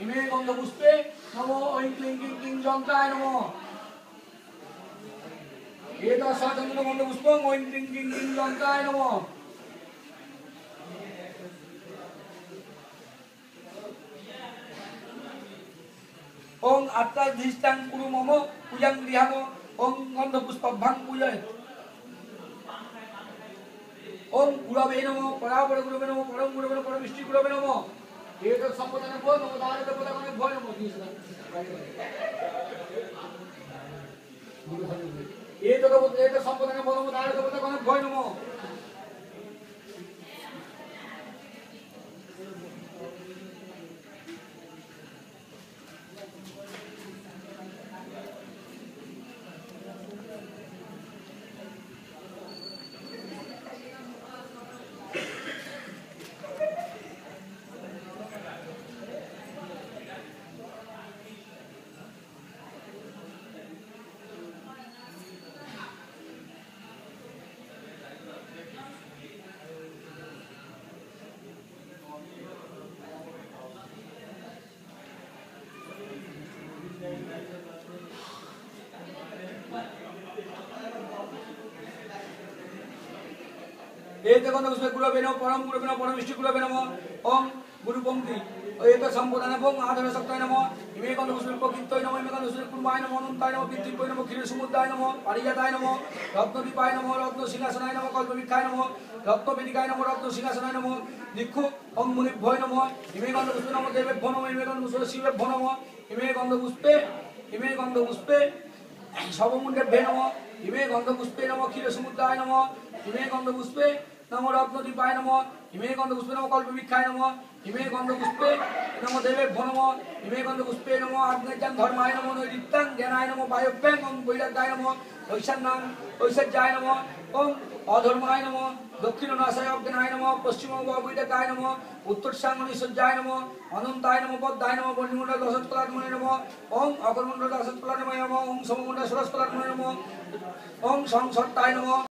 ইমে গন্ধপুষ্পে নমো ঐং ক্লিং ক্লিং ক্লিং যন্ত্রায় নমো এতৎসচন্দন গন্ধপুষ্পং ঐং ক্লিং ক্লিং ক্লিং যন্ত্রায় নমো ওং আত্মাধিষ্ঠাং কুরু মম পূজাং গৃহাম ওং গন্ধপুষ্পভ্যাং পূজয় ওং গুরবে নমঃ পরাপর গুরবে নমঃ পরম গুরবে নমঃ পরমিষ্টি গুরবে নমঃ এতৎ সম্পদানে ভো নমঃ দারে দেবতাগণে ভো নমঃ এতৎ সম্পদানে ভো নমঃ দারে দেবতাগণে ভো নমঃ এতে গন্ধপুষ্পে গুরবে নমঃ পরম গুরবে নমঃ পরমিষ্টি গুরবে নমঃ ওং গুরু পংক্তি এতৎ সম্পদানে ভং আধার শক্তায় নমঃ ইমে গন্ধপুষ্পে প্রকৃতয় নমঃ ইমে গন্ধপুষ্পে কুর্মায় নমঃ অনন্তায় নমঃ পিতৃপয় নমঃ ক্ষীর সমুদ্রায় নমঃ পারিজাতায় নমঃ রত্নদীপায় নমঃ রত্ন সিংহাসনায় নমঃ কল্পবৃক্ষায় নমঃ রত্নবেদিকায় নমঃ রত্ন সিংহাসনায় নমঃ দীক্ষু ওং মুনিভ্যয় নমঃ ইমে গন্ধপুষ্পে নমঃ দেবেভ্যো নমঃ ইমে গন্ধপুষ্পে শিবেভ্যো নমঃ ইমে গন্ধপুষ্পে সবমুণ্ডেভ্যো নমঃ ইমে গন্ধপুষ্পে নমঃ ক্ষীর সমুদ্রায় নমঃ ইমে গন্ধপুষ্পে নমঃ রত্নদীপায় নমঃ ইমে গন্ধপুষ্পে নমঃ কল্পবৃক্ষায় নমঃ ইমে গন্ধপুষ্পে নমঃ দেবেভ্যো নমঃ ইমে গন্ধপুষ্পে নমঃ আগ্নেয়জাং ধর্মায় নমঃ নৈরিত্যাং জ্ঞানায় নমঃ বায়ব্যাং ওং বৈরাগ্যায় নমঃ ঐশান্যাং ঐশ্বর্যায় নমঃ ওং অধর্মায় নমঃ দক্ষিণনাশায় অজ্ঞানায় নমঃ পশ্চিম বৈরাগ্যায় নমঃ উত্তরসাং ঐশ্বর্যায় নমঃ অনন্তায় নমঃ পদ্মায় নমঃ বর্ণিমণ্ডল দশৎকলাত্মনে নমঃ ওং অকর্মণ্ডল দশৎকলাত্মনে নমঃ ওং সমমণ্ডল ষোড়শকলাত্মনে নমঃ ওং সংসত্তায় নমঃ